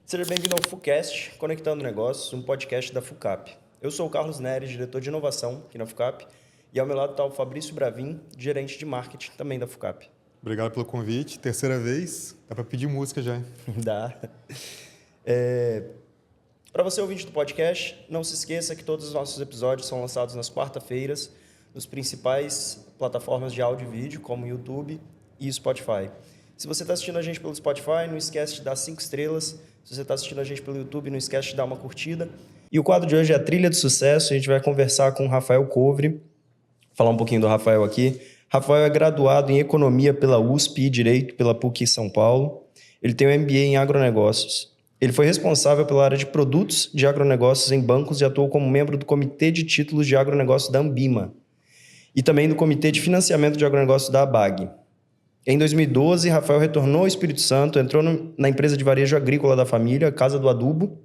Seja bem-vindo ao FUCast, Conectando Negócios, um podcast da FUCAP. Eu sou o Carlos Neres, diretor de inovação aqui na FUCAP, e ao meu lado está o Fabrício Bravin, gerente de marketing também da FUCAP. Obrigado pelo convite. Terceira vez, dá para pedir música já, hein? Dá. Para você ouvinte do podcast, não se esqueça que todos os nossos episódios são lançados nas quarta-feiras, nos principais plataformas de áudio e vídeo, como YouTube e Spotify. Se você está assistindo a gente pelo Spotify, não esquece de dar 5 estrelas. Se você está assistindo a gente pelo YouTube, não esquece de dar uma curtida. E o quadro de hoje é a Trilha do Sucesso. A gente vai conversar com o Rafael Covre, falar um pouquinho do Rafael aqui. Rafael é graduado em Economia pela USP e Direito pela PUC São Paulo. Ele tem um MBA em Agronegócios. Ele foi responsável pela área de produtos de agronegócios em bancos e atuou como membro do Comitê de Títulos de Agronegócios da Ambima e também do Comitê de Financiamento de Agronegócios da ABAG. Em 2012, Rafael retornou ao Espírito Santo, entrou na empresa de varejo agrícola da família, Casa do Adubo,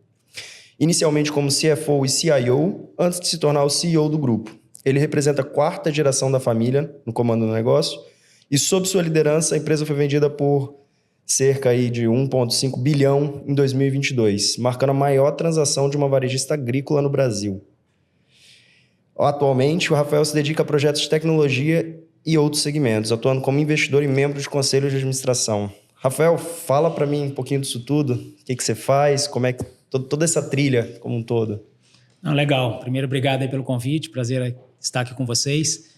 inicialmente como CFO e CIO, antes de se tornar o CEO do grupo. Ele representa a quarta geração da família no comando do negócio e, sob sua liderança, a empresa foi vendida por cerca aí de 1,5 bilhão em 2022, marcando a maior transação de uma varejista agrícola no Brasil. Atualmente, o Rafael se dedica a projetos de tecnologia e outros segmentos, atuando como investidor e membro de conselho de administração. Rafael, fala para mim um pouquinho disso tudo. O que você faz? Como é que toda essa trilha como um todo? Não, legal. Primeiro, obrigado aí pelo convite. Prazer estar aqui com vocês.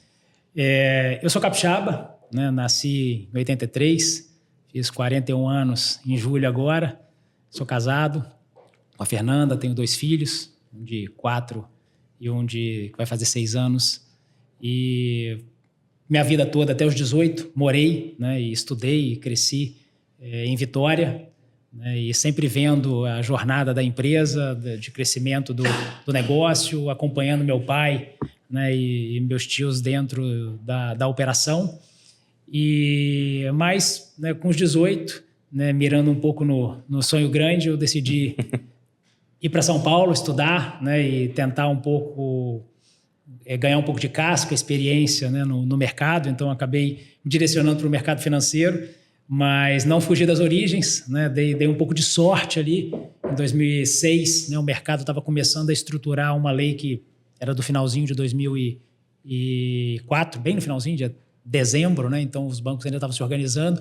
Eu sou capixaba, né? Nasci em 83, fiz 41 anos em julho agora. Sou casado com a Fernanda, tenho 2 filhos, um de 4 e um que vai fazer 6 anos. E minha vida toda, até os 18, morei, né, e estudei e cresci em Vitória, né, e sempre vendo a jornada da empresa, de crescimento do negócio, acompanhando meu pai, né, e meus tios dentro da operação. Mas, né, com os 18, né, mirando um pouco no sonho grande, eu decidi ir para São Paulo, estudar, né, e tentar um pouco ganhar um pouco de casca, experiência, né, no mercado. Então, acabei me direcionando para o mercado financeiro, mas não fugi das origens, né, dei um pouco de sorte ali. Em 2006, né, o mercado estava começando a estruturar uma lei que era do finalzinho de 2004, bem no finalzinho, de dezembro, né, então os bancos ainda estavam se organizando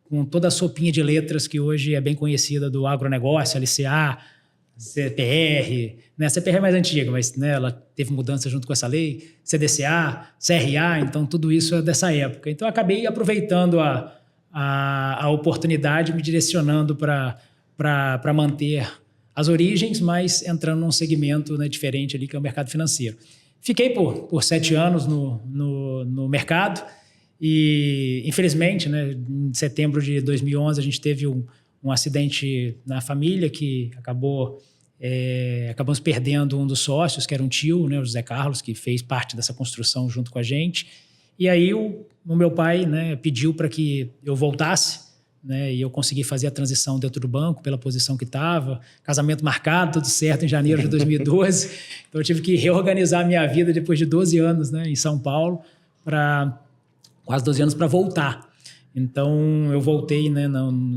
com toda a sopinha de letras que hoje é bem conhecida do agronegócio, LCA, CPR, né? A CPR é mais antiga, mas, né, ela teve mudança junto com essa lei, CDCA, CRA, então tudo isso é dessa época. Então, eu acabei aproveitando a oportunidade, me direcionando para manter as origens, mas entrando num segmento, né, diferente ali, que é o mercado financeiro. Fiquei por 7 anos no mercado e, infelizmente, né, em setembro de 2011, a gente teve um acidente na família que acabamos perdendo um dos sócios, que era um tio, né, o José Carlos, que fez parte dessa construção junto com a gente. E aí o meu pai, né, pediu para que eu voltasse, né, e eu consegui fazer a transição dentro do banco pela posição que estava, casamento marcado, tudo certo, em janeiro de 2012. Então eu tive que reorganizar a minha vida depois de 12 anos, né, em São Paulo, quase 12 anos para voltar. Então, eu voltei, né,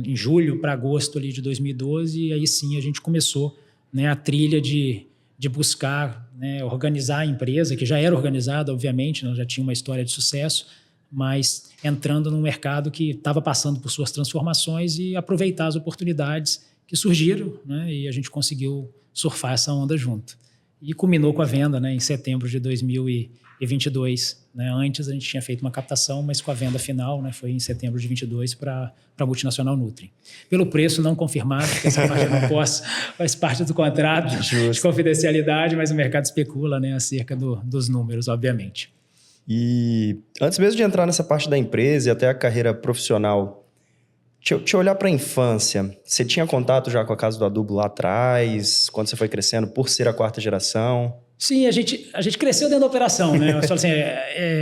em julho para agosto ali de 2012 e aí sim a gente começou, né, a trilha de buscar, né, organizar a empresa, que já era organizada, obviamente, né, já tinha uma história de sucesso, mas entrando num mercado que estava passando por suas transformações e aproveitar as oportunidades que surgiram, né, e a gente conseguiu surfar essa onda junto. E culminou com a venda, né, em setembro de 2022. Né? Antes a gente tinha feito uma captação, mas com a venda final, né, foi em setembro de 22 para a multinacional Nutri. Pelo preço não confirmado, porque essa parte eu não posso, faz parte do contrato de confidencialidade, mas o mercado especula, né, acerca dos números, obviamente. E antes mesmo de entrar nessa parte da empresa e até a carreira profissional, deixa eu olhar para a infância. Você tinha contato já com a Casa do Adubo lá atrás, quando você foi crescendo, por ser a quarta geração? Sim, a gente cresceu dentro da operação, né? Eu falo assim,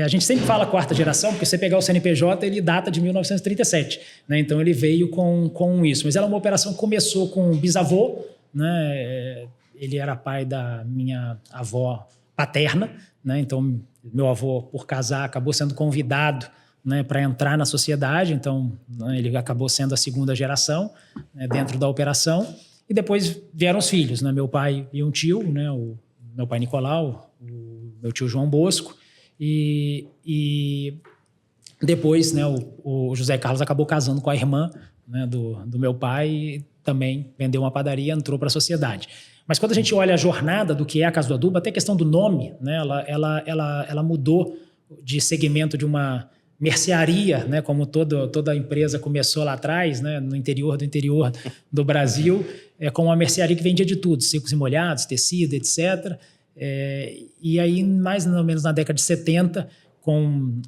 a gente sempre fala quarta geração, porque você pegar o CNPJ, ele data de 1937, né? Então ele veio com isso. Mas ela é uma operação que começou com o bisavô, né? Ele era pai da minha avó paterna, né? Então meu avô, por casar, acabou sendo convidado, né, para entrar na sociedade. Então, né, ele acabou sendo a segunda geração, né, dentro da operação. E depois vieram os filhos, né? Meu pai e um tio, né? O meu pai Nicolau, o meu tio João Bosco, e depois, né, o José Carlos acabou casando com a irmã, né, do meu pai e também vendeu uma padaria, entrou para a sociedade. Mas quando a gente olha a jornada do que é a Casa do Adubo, até a questão do nome, né, ela mudou de segmento de uma mercearia, né, como toda empresa começou lá atrás, né, no interior do Brasil, com uma mercearia que vendia de tudo, secos e molhados, tecido, etc. E aí, mais ou menos na década de 70, com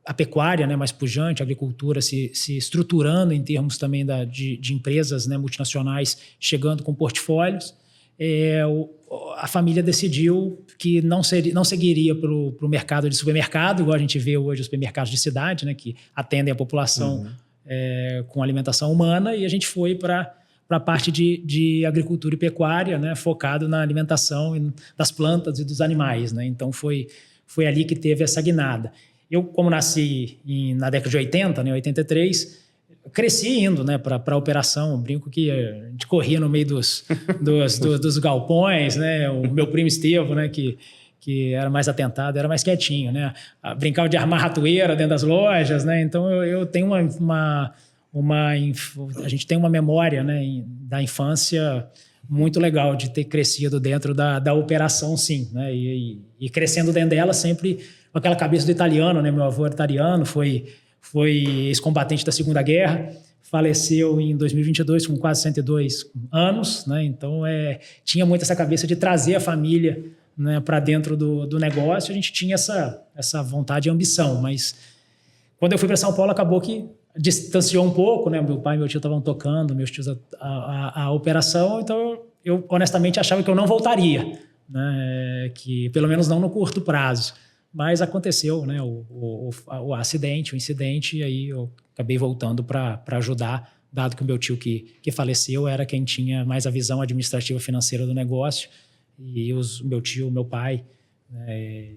a pecuária, né, mais pujante, a agricultura se estruturando em termos também de empresas, né, multinacionais chegando com portfólios, a família decidiu que não seguiria para o mercado de supermercado, igual a gente vê hoje os supermercados de cidade, né, que atendem a população com alimentação humana, e a gente foi para a parte de agricultura e pecuária, né, focado na alimentação das plantas e dos animais. Né? Então, foi ali que teve essa guinada. Eu, como nasci na década de 80, né, 83, cresci indo, né, para a operação. Brinco que a gente corria no meio dos galpões, né? O meu primo Estevão, né, que era mais atentado, era mais quietinho, né? Brincava de armar ratoeira dentro das lojas, né? Então eu tenho a gente tem uma memória, né, da infância muito legal de ter crescido dentro da operação, sim, né? E crescendo dentro dela sempre com aquela cabeça do italiano, né? Meu avô era italiano, foi ex-combatente da Segunda Guerra, faleceu em 2022 com quase 102 anos, né? Então tinha muito essa cabeça de trazer a família, né, para dentro do negócio. A gente tinha essa vontade e ambição, mas quando eu fui para São Paulo acabou que distanciou um pouco, né? Meu pai e meu tio estavam tocando, meus tios a operação, então eu honestamente achava que eu não voltaria, né? Que pelo menos não no curto prazo. Mas aconteceu, né, o acidente, o incidente, e aí eu acabei voltando para ajudar, dado que o meu tio que faleceu era quem tinha mais a visão administrativa financeira do negócio, e meu tio, meu pai,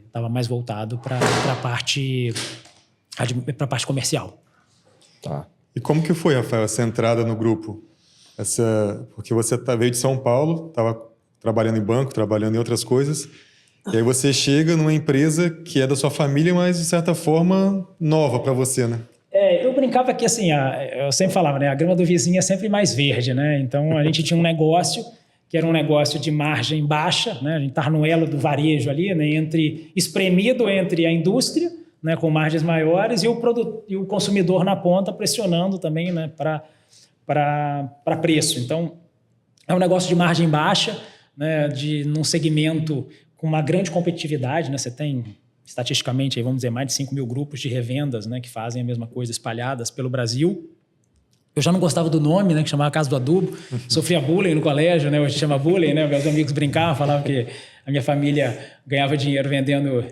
estava mais voltado para a parte comercial. Tá. E como que foi, Rafael, essa entrada no grupo? Porque você veio de São Paulo, estava trabalhando em banco, trabalhando em outras coisas, e aí você chega numa empresa que é da sua família, mas de certa forma nova para você, né? Eu brincava que assim, eu sempre falava, né, a grama do vizinho é sempre mais verde, né? Então a gente tinha um negócio que era um negócio de margem baixa, né? A gente estava no elo do varejo ali, né, espremido entre a indústria, né, com margens maiores, e o consumidor na ponta pressionando também, né, para preço. Então é um negócio de margem baixa, né, num segmento com uma grande competitividade, né? Você tem, estatisticamente, aí, vamos dizer, mais de 5 mil grupos de revendas, né, que fazem a mesma coisa espalhadas pelo Brasil. Eu já não gostava do nome, né, que chamava Casa do Adubo. Sofria bullying no colégio, né? Hoje chama bullying, né? Meus amigos brincavam, falavam que a minha família ganhava dinheiro vendendo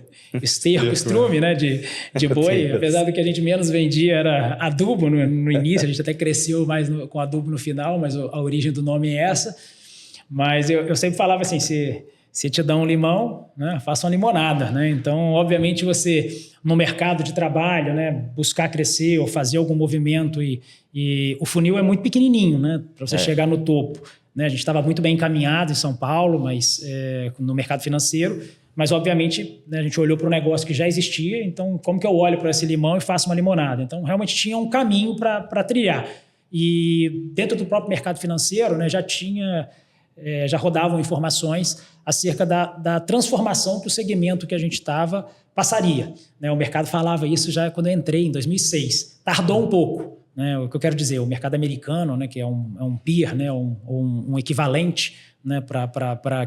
esterco, estrume, né, de boi. Apesar do que a gente menos vendia era adubo no início, a gente até cresceu mais com adubo no final, mas a origem do nome é essa. Mas eu sempre falava assim, se te dá um limão, né, faça uma limonada, né? Então, obviamente, você, no mercado de trabalho, né, buscar crescer ou fazer algum movimento, e o funil é muito pequenininho, né, para você chegar no topo, né? A gente estava muito bem encaminhado em São Paulo, mas no mercado financeiro, mas, obviamente, né, a gente olhou para o negócio que já existia, então, como que eu olho para esse limão e faço uma limonada? Então, realmente tinha um caminho para trilhar. E dentro do próprio mercado financeiro, né, já rodavam informações acerca da transformação que o segmento que a gente estava passaria, né? O mercado falava isso já quando eu entrei, em 2006. Tardou um pouco, né? O que eu quero dizer, o mercado americano, né, que é um peer, né, um equivalente, né,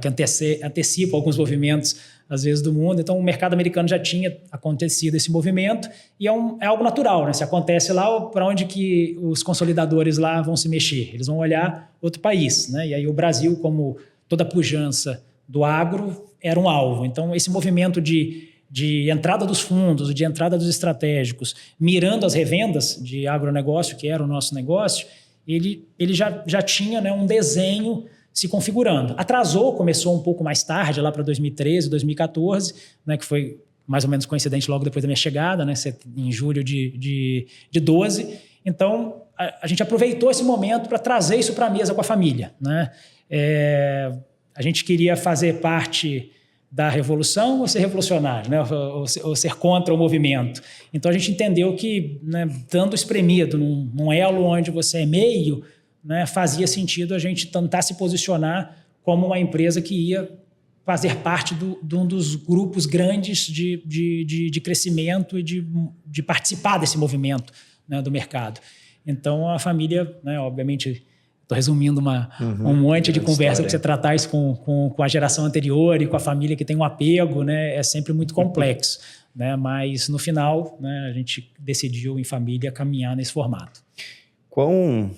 que antecipa alguns movimentos, às vezes, do mundo. Então, o mercado americano já tinha acontecido esse movimento, e é algo natural, né? Se acontece lá, para onde que os consolidadores lá vão se mexer? Eles vão olhar outro país, né? E aí o Brasil, como toda a pujança do agro, era um alvo. Então, esse movimento de entrada dos fundos, de entrada dos estratégicos, mirando as revendas de agronegócio, que era o nosso negócio, ele já tinha, né, um desenho se configurando. Atrasou, começou um pouco mais tarde, lá para 2013, 2014, né, que foi mais ou menos coincidente logo depois da minha chegada, né, em julho de 12. Então, a gente aproveitou esse momento para trazer isso para a mesa com a família, né? A gente queria fazer parte da revolução ou ser revolucionário, né? Ou ser contra o movimento. Então a gente entendeu que, né, dando espremido num elo onde você é meio, né, fazia sentido a gente tentar se posicionar como uma empresa que ia fazer parte de um dos grupos grandes de crescimento e de participar desse movimento, né, do mercado. Então a família, né, obviamente, estou resumindo um monte de conversa, para você tratar isso com a geração anterior e com a família que tem um apego, né, é sempre muito complexo. Né, mas no final, né, a gente decidiu em família caminhar nesse formato. Quão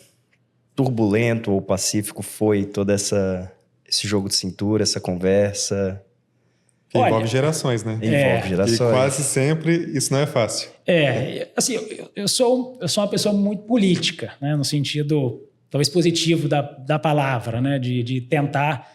turbulento ou pacífico foi todo esse jogo de cintura, essa conversa? Que envolve gerações, né? Envolve gerações. E quase sempre isso não é fácil. Assim, eu sou uma pessoa muito política, né, no sentido talvez positivo da palavra, né, de tentar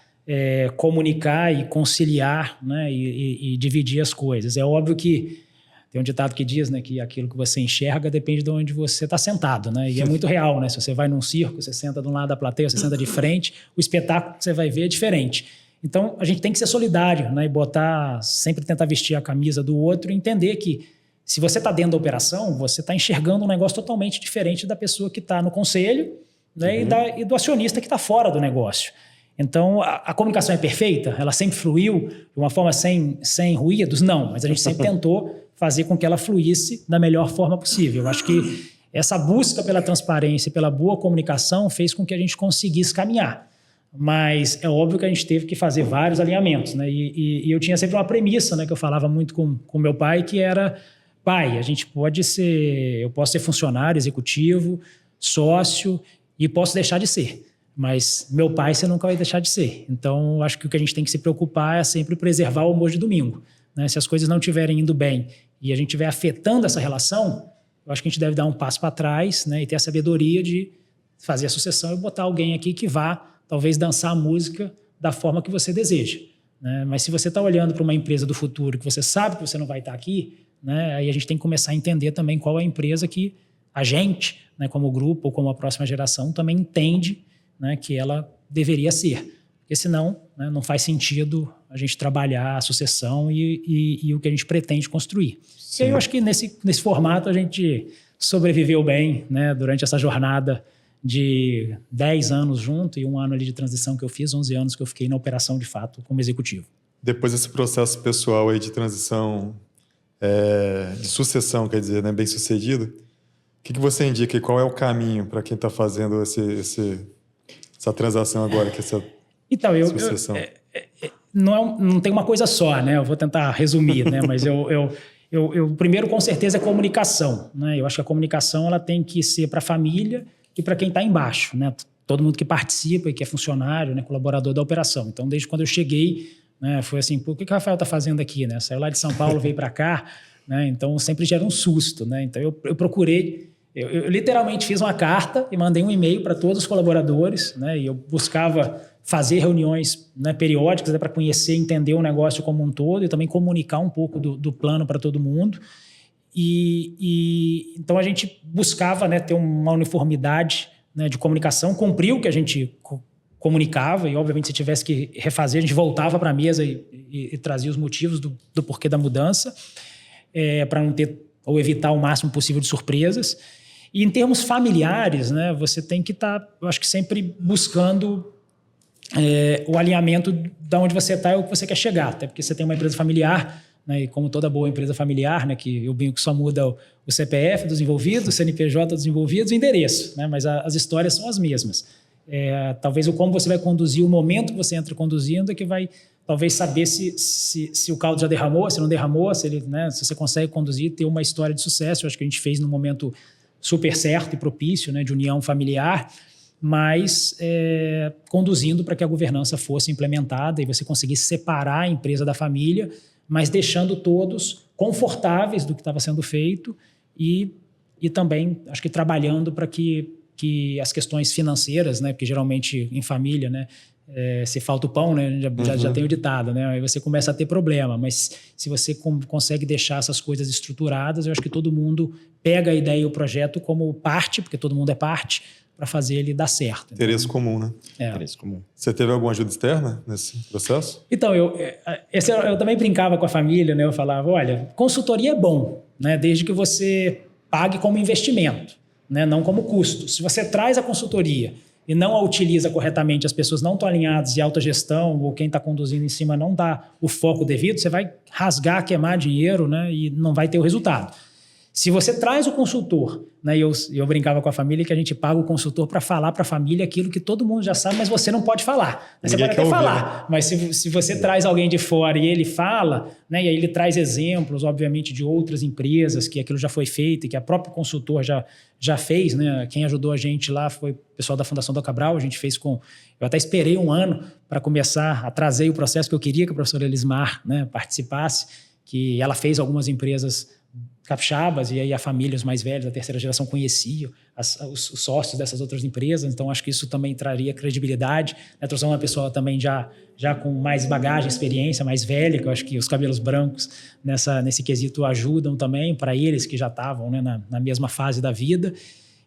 comunicar e conciliar, né, e dividir as coisas. É óbvio que tem um ditado que diz, né, que aquilo que você enxerga depende de onde você está sentado, né, e é muito real, né? Se você vai num circo, você senta de um lado da plateia, você senta de frente, o espetáculo que você vai ver é diferente. Então, a gente tem que ser solidário, né, e sempre tentar vestir a camisa do outro e entender que se você está dentro da operação, você está enxergando um negócio totalmente diferente da pessoa que está no conselho, né, e do acionista que está fora do negócio. Então, a comunicação é perfeita? Ela sempre fluiu de uma forma sem ruídos? Não, mas a gente sempre tentou fazer com que ela fluísse da melhor forma possível. Eu acho que essa busca pela transparência e pela boa comunicação fez com que a gente conseguisse caminhar. Mas é óbvio que a gente teve que fazer vários alinhamentos, né? E eu tinha sempre uma premissa, né, que eu falava muito com meu pai, que era: pai, eu posso ser funcionário, executivo, sócio, e posso deixar de ser. Mas meu pai você nunca vai deixar de ser. Então, acho que o que a gente tem que se preocupar é sempre preservar o almoço de domingo. Né? Se as coisas não estiverem indo bem e a gente estiver afetando essa relação, eu acho que a gente deve dar um passo para trás, né, e ter a sabedoria de fazer a sucessão e botar alguém aqui que vá, talvez, dançar a música da forma que você deseja. Né? Mas se você está olhando para uma empresa do futuro que você sabe que você não vai estar aqui, né, aí a gente tem que começar a entender também qual é a empresa que a gente, né, como grupo ou como a próxima geração, também entende, né, que ela deveria ser. Porque senão, né, não faz sentido a gente trabalhar a sucessão e o que a gente pretende construir. Sim. E aí eu acho que nesse formato a gente sobreviveu bem, né, durante essa jornada de 10 anos junto e um ano ali de transição que eu fiz, 11 anos que eu fiquei na operação de fato como executivo. Depois desse processo pessoal aí de transição, de sucessão, quer dizer, né, bem sucedido, o que você indica e qual é o caminho para quem está fazendo essa transação agora, que é essa sucessão? Não tem uma coisa só, né? Eu vou tentar resumir, né? Mas primeiro, com certeza, é comunicação, né? Eu acho que a comunicação ela tem que ser para a família e para quem está embaixo, né? Todo mundo que participa e que é funcionário, né, colaborador da operação. Então, desde quando eu cheguei, né, foi assim: o que o Rafael está fazendo aqui, né? Saiu lá de São Paulo, veio para cá, né? Então sempre gera um susto, né? Então eu procurei, eu literalmente fiz uma carta e mandei um e-mail para todos os colaboradores, né? E eu buscava fazer reuniões, né, periódicas, para conhecer, entender o negócio como um todo e também comunicar um pouco do plano para todo mundo. Então a gente buscava, né, ter uma uniformidade, né, de comunicação, cumprir o que a gente comunicava, e obviamente se tivesse que refazer, a gente voltava para a mesa e trazia os motivos do porquê da mudança, para não ter ou evitar o máximo possível de surpresas. E em termos familiares, né, você tem que estar, eu acho que sempre buscando o alinhamento de onde você está e o que você quer chegar, até porque você tem uma empresa familiar, né, e como toda boa empresa familiar, né, que eu brinco que só muda o CPF dos envolvidos, o CNPJ dos envolvidos, o endereço, né, mas as histórias são as mesmas. Talvez o como você vai conduzir, o momento que você entra conduzindo é que vai talvez saber se o caldo já derramou, se não derramou, se você consegue conduzir, ter uma história de sucesso. Eu acho que a gente fez num momento super certo e propício, né, de união familiar, mas conduzindo para que a governança fosse implementada e você conseguisse separar a empresa da família, mas deixando todos confortáveis do que estava sendo feito e também, acho que trabalhando para que as questões financeiras, né, porque geralmente em família, né, se falta o pão, né? Já tem o ditado, né? Aí você começa a ter problema. Mas se você consegue deixar essas coisas estruturadas, eu acho que todo mundo pega a ideia e o projeto como parte, porque todo mundo é parte, para fazer ele dar certo. Interesse comum, né? Interesse comum. Você teve alguma ajuda externa nesse processo? Então, eu também brincava com a família, né? Eu falava, olha, consultoria é bom, né? Desde que você pague como investimento, né? Não como custo. Se você traz a consultoria e não a utiliza corretamente, as pessoas não estão alinhadas de autogestão ou quem está conduzindo em cima não dá o foco devido, você vai rasgar, queimar dinheiro, né, e não vai ter o resultado. Se você traz o consultor, né, e eu brincava com a família que a gente paga o consultor para falar para a família aquilo que todo mundo já sabe, mas você não pode falar. Você pode até falar, mas se você traz alguém de fora e ele fala, né, e aí ele traz exemplos, obviamente, de outras empresas que aquilo já foi feito e que a própria consultor já fez, né? Quem ajudou a gente lá foi o pessoal da Fundação Dom Cabral, a gente fez com... Eu até esperei um ano para começar a trazer o processo que eu queria que a professora Elismar, né, participasse, que ela fez algumas empresas capixabas, e aí a família, os mais velhos, a terceira geração conheciam os sócios dessas outras empresas, então acho que isso também traria credibilidade, né? Trouxe uma pessoa também já com mais bagagem, experiência, mais velha, que eu acho que os cabelos brancos nesse quesito ajudam também para eles que já estavam, né, na mesma fase da vida.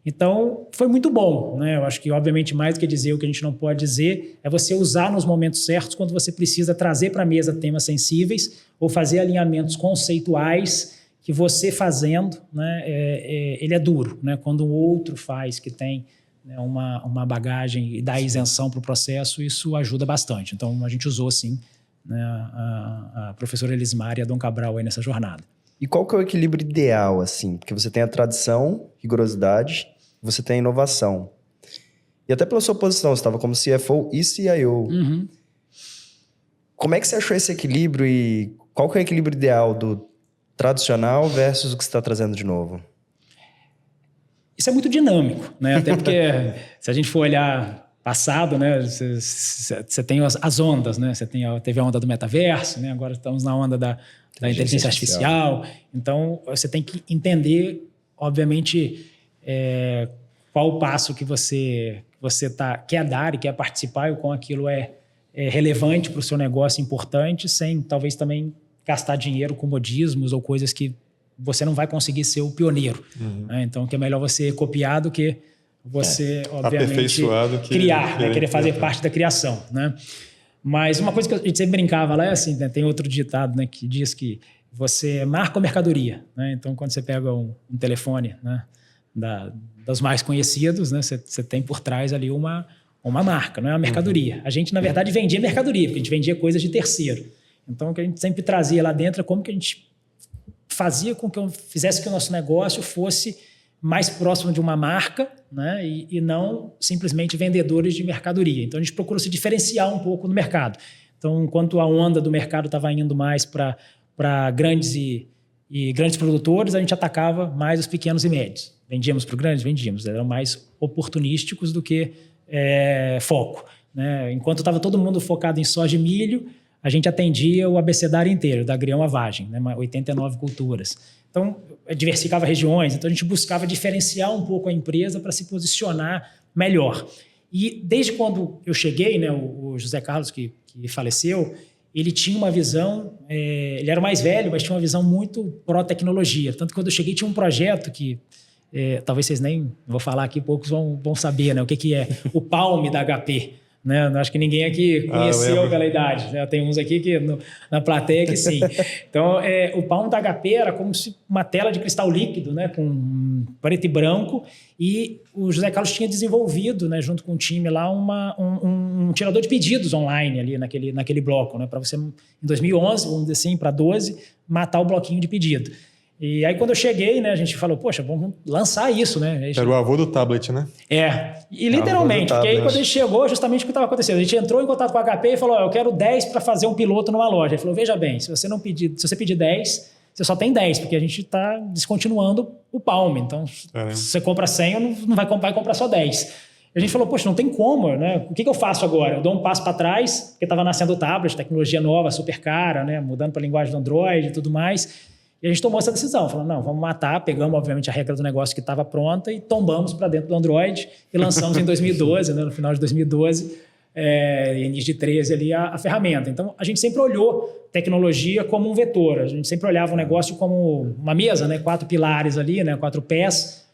Então, foi muito bom, né? Eu acho que, obviamente, mais do que dizer o que a gente não pode dizer, é você usar nos momentos certos, quando você precisa trazer para a mesa temas sensíveis ou fazer alinhamentos conceituais que você fazendo, né, ele é duro, né? Quando o outro faz, que tem, né, uma bagagem e dá isenção para o processo, isso ajuda bastante. Então, a gente usou, sim, né, a professora Elismar e a Dom Cabral aí nessa jornada. E qual que é o equilíbrio ideal, assim? Porque você tem a tradição, rigorosidade, você tem a inovação. E até pela sua posição, você estava como CFO e CIO. Uhum. Como é que você achou esse equilíbrio e qual que é o equilíbrio ideal do tradicional versus o que você está trazendo de novo? Isso é muito dinâmico, né? Até porque se a gente for olhar passado, né, você tem as ondas, né? Teve a onda do metaverso, né? Agora estamos na onda da inteligência artificial. Então, você tem que entender, obviamente, qual o passo que você quer dar e quer participar e o quão aquilo é relevante para o seu negócio, importante, sem talvez também gastar dinheiro com modismos ou coisas que você não vai conseguir ser o pioneiro. Né? Então, que é melhor você copiar do que você, obviamente, criar, né? Querer fazer parte da criação. Né? Mas uma coisa que a gente sempre brincava lá é assim, né? Tem outro ditado, né, que diz que você marca a mercadoria. Né? Então, quando você pega um telefone, né, dos mais conhecidos, né, você tem por trás ali uma marca, não é uma mercadoria. A gente, na verdade, vendia mercadoria, porque a gente vendia coisas de terceiro. Então, o que a gente sempre trazia lá dentro é como que a gente fazia com que fizesse que o nosso negócio fosse mais próximo de uma marca, né? E não simplesmente vendedores de mercadoria. Então, a gente procurou se diferenciar um pouco no mercado. Então, enquanto a onda do mercado estava indo mais para grandes e grandes produtores, a gente atacava mais os pequenos e médios. Vendíamos para os grandes? Vendíamos. Eram mais oportunísticos do que foco. Né? Enquanto estava todo mundo focado em soja e milho, a gente atendia o abecedário inteiro, da agrião à vagem, né? 89 culturas. Então, diversificava regiões, então a gente buscava diferenciar um pouco a empresa para se posicionar melhor. E desde quando eu cheguei, né, o José Carlos, que faleceu, ele tinha uma visão, ele era o mais velho, mas tinha uma visão muito pró-tecnologia. Tanto que quando eu cheguei tinha um projeto que, talvez vocês nem, vou falar aqui, poucos vão saber, né, o que é o Palm da HP. Né? Acho que ninguém aqui conheceu pela idade. Né? Tem uns aqui que na plateia que sim. Então, o Palm da HP era como se uma tela de cristal líquido, né? Com preto e branco, e o José Carlos tinha desenvolvido, né, junto com o time lá, um tirador de pedidos online ali naquele bloco, né? Para você, em 2011, vamos dizer assim, para 2012, matar o bloquinho de pedido. E aí, quando eu cheguei, né, a gente falou, poxa, vamos lançar isso, né? Era o avô do tablet, né? E literalmente, porque aí quando a gente chegou, justamente o que estava acontecendo, a gente entrou em contato com a HP e falou, eu quero 10 para fazer um piloto numa loja. Ele falou, veja bem, se você pedir 10, você só tem 10, porque a gente está descontinuando o Palm. Então, se você compra 100, não vai comprar só 10. E a gente falou, poxa, não tem como, né? O que eu faço agora? Eu dou um passo para trás, porque estava nascendo o tablet, tecnologia nova, super cara, né? Mudando para a linguagem do Android e tudo mais. E a gente tomou essa decisão, falando, não, vamos matar, pegamos, obviamente, a regra do negócio que estava pronta e tombamos para dentro do Android e lançamos em 2012, né, no final de 2012, início de 13 ali a ferramenta. Então, a gente sempre olhou tecnologia como um vetor, a gente sempre olhava o negócio como uma mesa, né? 4 pilares ali, né? 4 pés.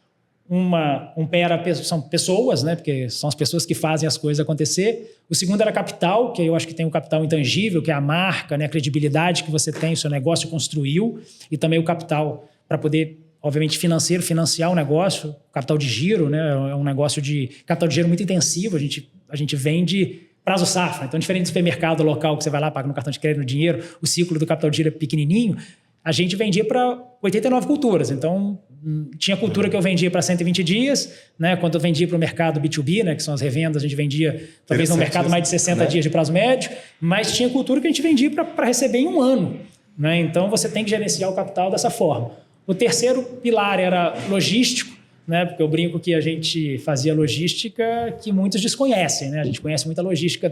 Um pé são pessoas, né? Porque são as pessoas que fazem as coisas acontecer. O segundo era capital, que eu acho que tem o capital intangível, que é a marca, né? A credibilidade que você tem, o seu negócio construiu, e também o capital para poder, obviamente, financiar o negócio, capital de giro, né? É um negócio de capital de giro muito intensivo, a gente vende prazo safra. Então, diferente do supermercado local que você vai lá, paga no cartão de crédito, no dinheiro, o ciclo do capital de giro é pequenininho, a gente vendia para 89 culturas. Então, tinha cultura que eu vendia para 120 dias, né? Quando eu vendia para o mercado B2B, né? Que são as revendas, a gente vendia talvez no mercado mais de 60 dias de prazo médio, mas tinha cultura que a gente vendia para receber em um ano, né? Então, você tem que gerenciar o capital dessa forma. O terceiro pilar era logístico, né? Porque eu brinco que a gente fazia logística que muitos desconhecem, né? A gente conhece muita logística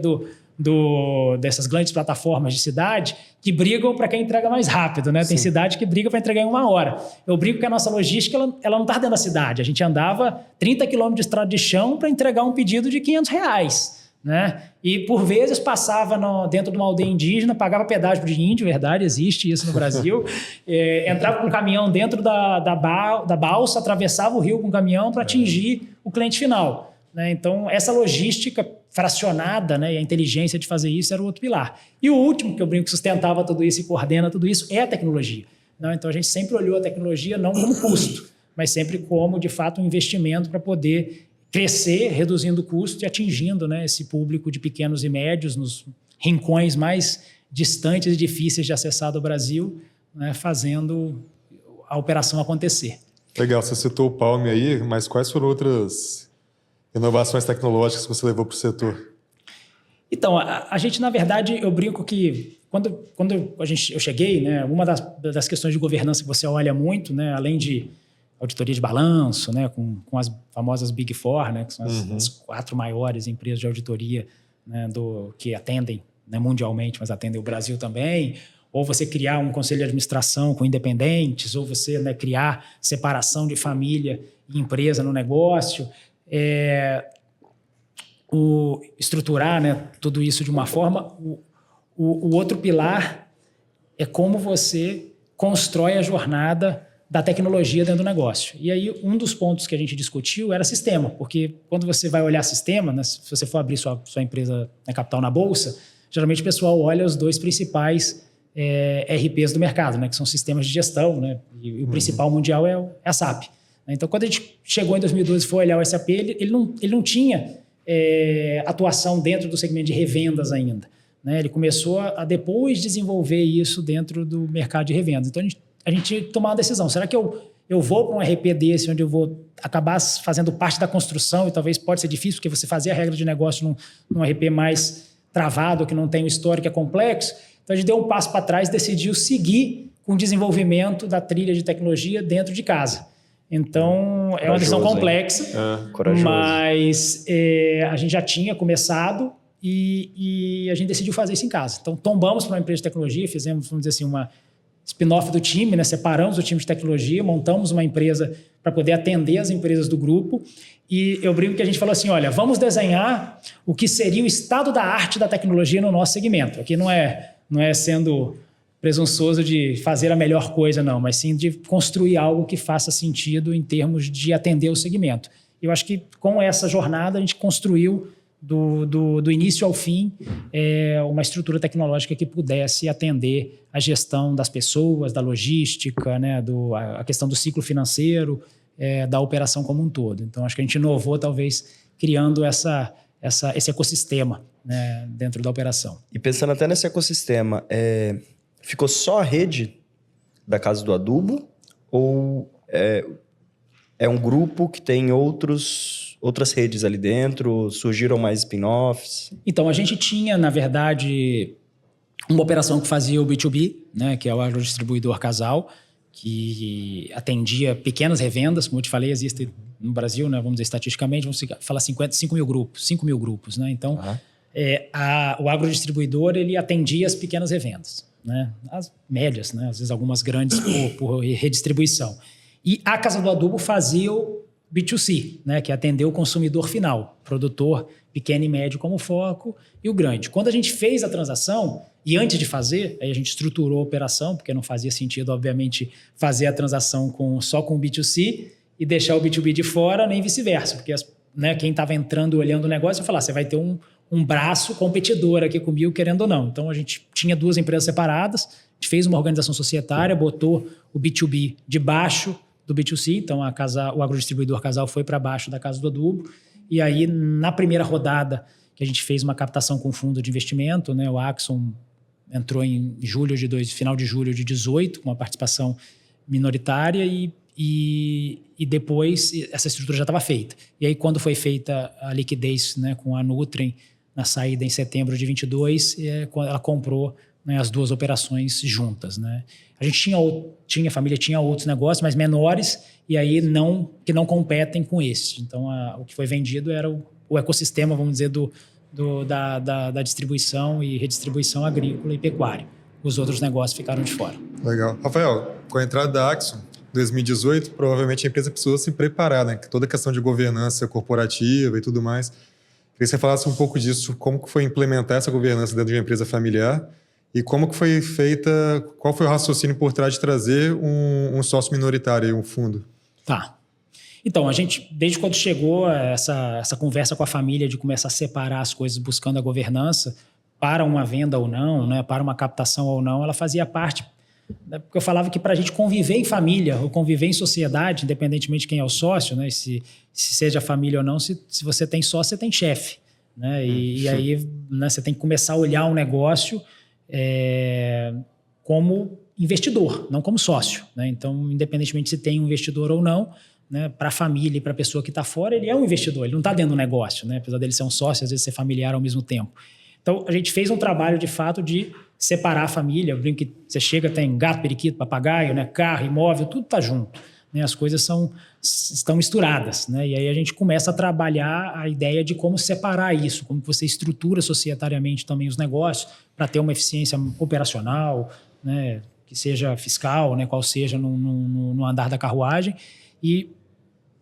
dessas grandes plataformas de cidade que brigam para quem entrega mais rápido, né? Tem cidade que briga para entregar em 1 hora. Eu brinco que a nossa logística ela não está dentro da cidade. A gente andava 30 quilômetros de estrada de chão para entregar um pedido de R$500, né? E por vezes passava dentro de uma aldeia indígena, pagava pedágio de índio, verdade, existe isso no Brasil, entrava com um caminhão dentro da balsa, atravessava o rio com um caminhão para atingir o cliente final, né? Então, essa logística fracionada, né, e a inteligência de fazer isso era o outro pilar. E o último, que eu brinco que sustentava tudo isso e coordena tudo isso, é a tecnologia, né? Então, a gente sempre olhou a tecnologia não como custo, mas sempre como, de fato, um investimento para poder crescer, reduzindo o custo e atingindo, né, esse público de pequenos e médios nos rincões mais distantes e difíceis de acessar do Brasil, né, fazendo a operação acontecer. Legal, você citou o Palm aí, mas quais foram outras inovações tecnológicas que você levou para o setor? Então, a gente, na verdade, eu brinco que quando eu cheguei, né, uma das questões de governança que você olha muito, né, além de auditoria de balanço, né, com as famosas Big Four, né, que são as 4 maiores empresas de auditoria, né, que atendem, né, mundialmente, mas atendem o Brasil também, ou você criar um conselho de administração com independentes, ou você, né, criar separação de família e empresa no negócio, estruturar, né, tudo isso de uma forma. O outro pilar é como você constrói a jornada da tecnologia dentro do negócio. E aí, um dos pontos que a gente discutiu era sistema, porque quando você vai olhar sistema, né, se você for abrir sua empresa, né, capital na bolsa, geralmente o pessoal olha os 2 principais RPs do mercado, né, que são sistemas de gestão, né, e o principal mundial é a SAP. Então, quando a gente chegou em 2012 e foi olhar o SAP, ele não tinha atuação dentro do segmento de revendas ainda, né? Ele começou a depois desenvolver isso dentro do mercado de revendas. Então, a gente tomou uma decisão. Será que eu vou para um RP desse, onde eu vou acabar fazendo parte da construção, e talvez pode ser difícil, porque você fazer a regra de negócio num RP mais travado, que não tem um histórico, é complexo. Então, a gente deu um passo para trás e decidiu seguir com o desenvolvimento da trilha de tecnologia dentro de casa. Então, corajoso, é uma decisão complexa, mas a gente já tinha começado e a gente decidiu fazer isso em casa. Então, tombamos para uma empresa de tecnologia, fizemos, vamos dizer assim, uma spin-off do time, né? Separamos o time de tecnologia, montamos uma empresa para poder atender as empresas do grupo, e eu brinco que a gente falou assim, olha, vamos desenhar o que seria o estado da arte da tecnologia no nosso segmento. Aqui não é sendo presunçoso de fazer a melhor coisa, não, mas sim de construir algo que faça sentido em termos de atender o segmento. Eu acho que com essa jornada a gente construiu do início ao fim uma estrutura tecnológica que pudesse atender a gestão das pessoas, da logística, né, a questão do ciclo financeiro, da operação como um todo. Então, acho que a gente inovou, talvez, criando esse ecossistema, né, dentro da operação. E pensando até nesse ecossistema, ficou só a rede da Casa do Adubo ou é um grupo que tem outras redes ali dentro? Surgiram mais spin-offs? Então, a gente tinha, na verdade, uma operação que fazia o B2B, né, que é o agrodistribuidor Casal, que atendia pequenas revendas, como eu te falei, existe no Brasil, né, vamos dizer estatisticamente, vamos falar 5 mil grupos. Né? Então, o agrodistribuidor ele atendia as pequenas revendas, né? As médias, né? Às vezes algumas grandes por redistribuição. E a Casa do Adubo fazia B2C, né, que é atender o consumidor final, produtor pequeno e médio como foco e o grande. Quando a gente fez a transação, e antes de fazer, aí a gente estruturou a operação, porque não fazia sentido, obviamente, fazer a transação só com o B2C e deixar o B2B de fora, nem vice-versa, porque quem estava entrando olhando o negócio ia falar, você vai ter um braço competidor aqui comigo, querendo ou não. Então, a gente tinha 2 empresas separadas, a gente fez uma organização societária, botou o B2B debaixo do B2C, então o agrodistribuidor Casal foi para baixo da Casa do Adubo, e aí na primeira rodada que a gente fez uma captação com fundo de investimento, né, o Axon entrou em final de julho de 18, com uma participação minoritária e depois essa estrutura já estava feita. E aí quando foi feita a liquidez, né, com a Nutrien na saída em setembro de 22, ela comprou, né, as 2 operações juntas, né? A gente a família tinha outros negócios, mas menores, e aí que não competem com esse. Então, o que foi vendido era o ecossistema, vamos dizer, da distribuição e redistribuição agrícola e pecuária. Os outros negócios ficaram de fora. Legal. Rafael, com a entrada da Axon, em 2018, provavelmente a empresa precisou se preparar, né? Toda a questão de governança corporativa e tudo mais. Queria que você falasse um pouco disso, como que foi implementar essa governança dentro de uma empresa familiar e como que foi feita, qual foi o raciocínio por trás de trazer um sócio minoritário, um fundo? Tá. Então, a gente, desde quando chegou essa conversa com a família de começar a separar as coisas buscando a governança para uma venda ou não, né, para uma captação ou não, ela fazia parte, né, porque eu falava que para a gente conviver em família ou conviver em sociedade, independentemente de quem é o sócio, né, se seja família ou não, se você tem sócio, você tem chefe. Né, e aí, né, você tem que começar a olhar um negócio como investidor, não como sócio. Né? Então, independentemente se tem um investidor ou não, né, para a família e para a pessoa que está fora, ele é um investidor, ele não está dentro do negócio, né? Apesar dele ser um sócio, às vezes ser familiar ao mesmo tempo. Então, a gente fez um trabalho, de fato, de separar a família. Eu brinco que você chega, tem gato, periquito, papagaio, né, carro, imóvel, tudo está junto. Né? As coisas estão misturadas. Né? E aí a gente começa a trabalhar a ideia de como separar isso, como você estrutura societariamente também os negócios para ter uma eficiência operacional, né, que seja fiscal, né, qual seja no andar da carruagem. E,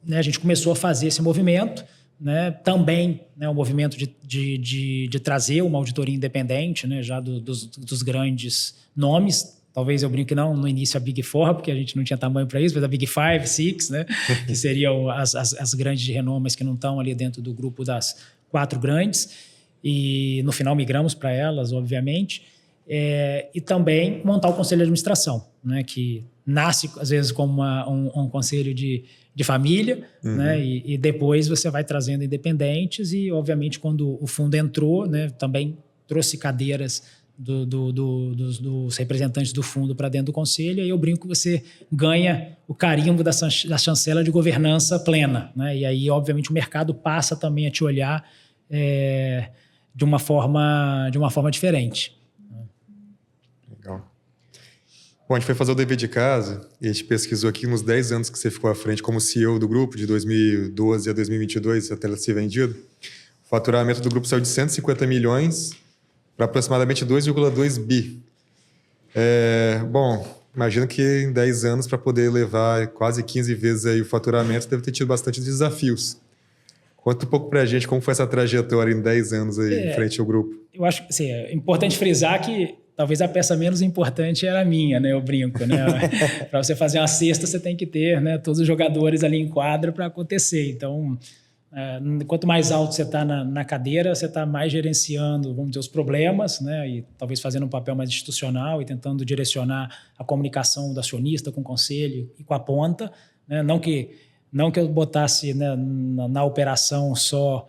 né, a gente começou a fazer esse movimento, né, também, né, o movimento de trazer uma auditoria independente, né, já dos grandes nomes. Talvez eu brinque que não, no início a Big Four, porque a gente não tinha tamanho para isso, mas a Big Five, Six, né, que seriam as grandes de renome, mas que não estão ali dentro do grupo das 4 grandes. E no final migramos para elas, obviamente. E também montar o conselho de administração, né, que nasce às vezes como um conselho de família, né, e depois você vai trazendo independentes e, obviamente, quando o fundo entrou, né, também trouxe cadeiras dos representantes do fundo para dentro do conselho, e aí eu brinco que você ganha o carimbo da chancela de governança plena. Né, e aí, obviamente, o mercado passa também a te olhar de uma forma diferente. Legal. Bom, a gente foi fazer o dever de casa e a gente pesquisou aqui nos 10 anos que você ficou à frente como CEO do grupo, de 2012 a 2022, até ela ser vendido. O faturamento do grupo saiu de 150 milhões para aproximadamente 2,2 bi. Bom, imagino que em 10 anos, para poder levar quase 15 vezes aí o faturamento, deve ter tido bastante desafios. Conta um pouco para a gente como foi essa trajetória em 10 anos aí em frente ao grupo. Eu acho que assim, é importante frisar que talvez a peça menos importante era a minha, né? Eu brinco, né? Para você fazer uma cesta, você tem que ter, né, todos os jogadores ali em quadra para acontecer. Então, quanto mais alto você está na cadeira, você está mais gerenciando, vamos dizer, os problemas, né? E talvez fazendo um papel mais institucional e tentando direcionar a comunicação do acionista com o conselho e com a ponta, né? Não que eu botasse, né, na operação só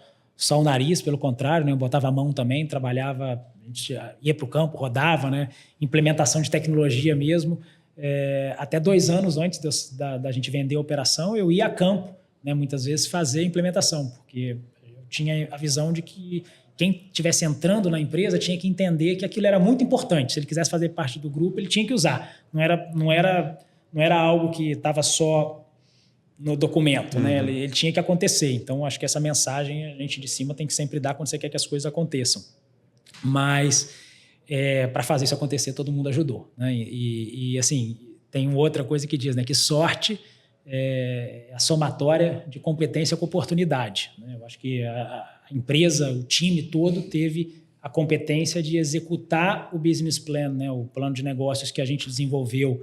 o nariz, pelo contrário, né? Eu botava a mão também, trabalhava, a gente ia para o campo, rodava, né? Implementação de tecnologia mesmo. Até 2 anos antes da gente vender a operação, eu ia a campo, né, muitas vezes fazer a implementação, porque eu tinha a visão de que quem estivesse entrando na empresa tinha que entender que aquilo era muito importante. Se ele quisesse fazer parte do grupo, ele tinha que usar. Não era algo que estava só no documento, né? Ele tinha que acontecer. Então, acho que essa mensagem a gente de cima tem que sempre dar quando você quer que as coisas aconteçam. Mas, para fazer isso acontecer, todo mundo ajudou. Né? E assim, tem outra coisa que diz, né, que sorte a somatória de competência com oportunidade, né? Eu acho que a empresa, o time todo teve a competência de executar o business plan, né? O plano de negócios que a gente desenvolveu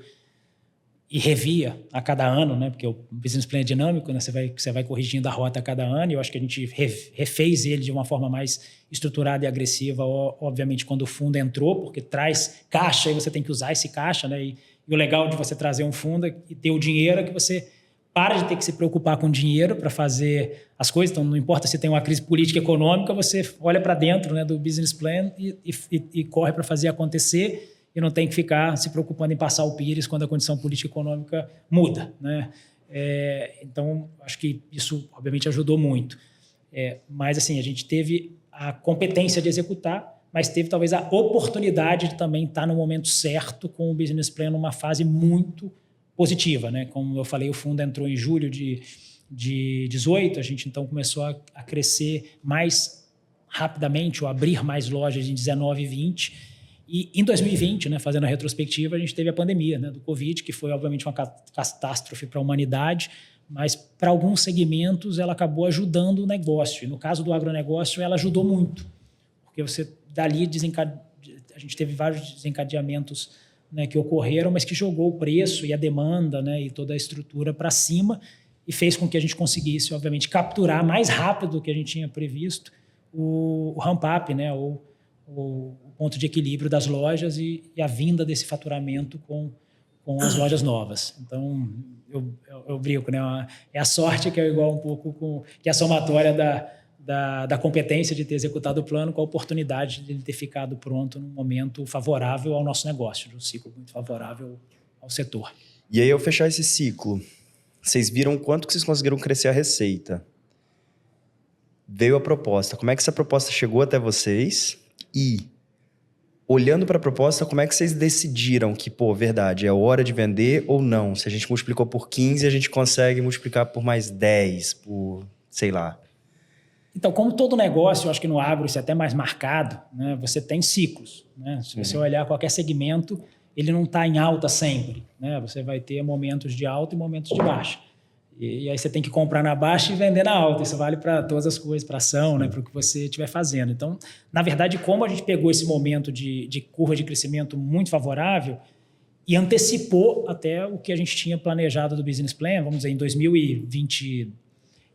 e revia a cada ano, né? Porque o business plan é dinâmico, né? Você vai corrigindo a rota a cada ano, e eu acho que a gente refez ele de uma forma mais estruturada e agressiva, obviamente, quando o fundo entrou, porque traz caixa e você tem que usar esse caixa, né? E o legal de você trazer um fundo e ter o dinheiro é que você para de ter que se preocupar com dinheiro para fazer as coisas. Então, não importa se tem uma crise política e econômica, você olha para dentro, né, do business plan e corre para fazer acontecer, e não tem que ficar se preocupando em passar o pires quando a condição política e econômica muda, né? Então, acho que isso, obviamente, ajudou muito. Mas, assim, a gente teve a competência de executar, mas teve talvez a oportunidade de também estar no momento certo com o business plan numa fase muito positiva, né? Como eu falei, o fundo entrou em julho de 18, a gente então começou a crescer mais rapidamente, ou abrir mais lojas em 19 e 20. E em 2020, né, fazendo a retrospectiva, a gente teve a pandemia, né, do Covid, que foi obviamente uma catástrofe para a humanidade, mas para alguns segmentos ela acabou ajudando o negócio. E no caso do agronegócio, ela ajudou muito, porque você dali a gente teve vários desencadeamentos, né, que ocorreram, mas que jogou o preço e a demanda, né, e toda a estrutura para cima, e fez com que a gente conseguisse, obviamente, capturar mais rápido do que a gente tinha previsto o ramp-up, né, ou o ponto de equilíbrio das lojas e a vinda desse faturamento com as lojas novas. Então, eu brinco, né, é a sorte que é igual um pouco com que é a somatória da competência de ter executado o plano com a oportunidade de ele ter ficado pronto num momento favorável ao nosso negócio, num ciclo muito favorável ao setor. E aí, ao fechar esse ciclo, vocês viram quanto que vocês conseguiram crescer a receita? Veio a proposta. Como é que essa proposta chegou até vocês? E, olhando para a proposta, como é que vocês decidiram que, verdade, é hora de vender ou não? Se a gente multiplicou por 15, a gente consegue multiplicar por mais 10, por, sei lá. Então, como todo negócio, eu acho que no agro isso é até mais marcado, né? Você tem ciclos, né? Se você olhar qualquer segmento, ele não está em alta sempre, né? Você vai ter momentos de alta e momentos de baixa. E aí você tem que comprar na baixa e vender na alta. Isso vale para todas as coisas, para ação, né? Para o que você estiver fazendo. Então, na verdade, como a gente pegou esse momento de curva de crescimento muito favorável e antecipou até o que a gente tinha planejado do business plan, vamos dizer, em 2020 e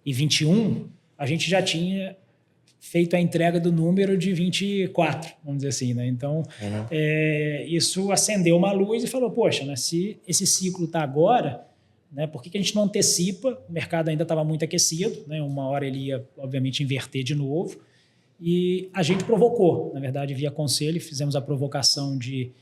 2021, a gente já tinha feito a entrega do número de 24, vamos dizer assim, né? Então, isso acendeu uma luz e falou, poxa, né, se esse ciclo está agora, né, por que a gente não antecipa? O mercado ainda estava muito aquecido, né? Uma hora ele ia, obviamente, inverter de novo, e a gente provocou, na verdade, via conselho, fizemos a provocação de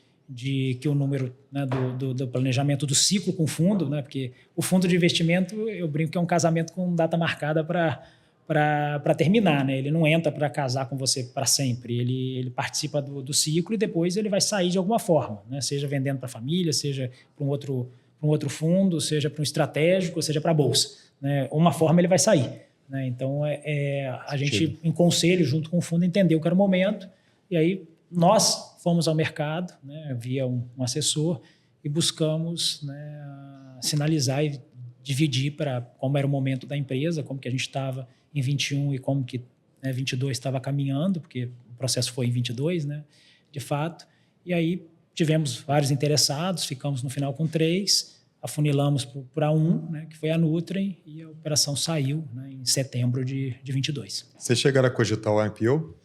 que o número, né, do planejamento do ciclo com o fundo, né, porque o fundo de investimento, eu brinco que é um casamento com data marcada para terminar, né? Ele não entra para casar com você para sempre, ele participa do ciclo e depois ele vai sair de alguma forma, né? Seja vendendo para a família, seja para um outro fundo, seja para um estratégico, seja para a bolsa, né? Uma forma ele vai sair, né? Então, a gente, em conselho, junto com o fundo, entendeu que era o momento, e aí nós fomos ao mercado, né, via um assessor, e buscamos, né, sinalizar e dividir para como era o momento da empresa, como que a gente estava em 21 e como que 22 estava caminhando, porque o processo foi em 22, né, de fato. E aí tivemos vários interessados, ficamos no final com 3, afunilamos para 1, né, que foi a Nutrien, e a operação saiu, né, em setembro de 22. Vocês chegaram a cogitar o IPO?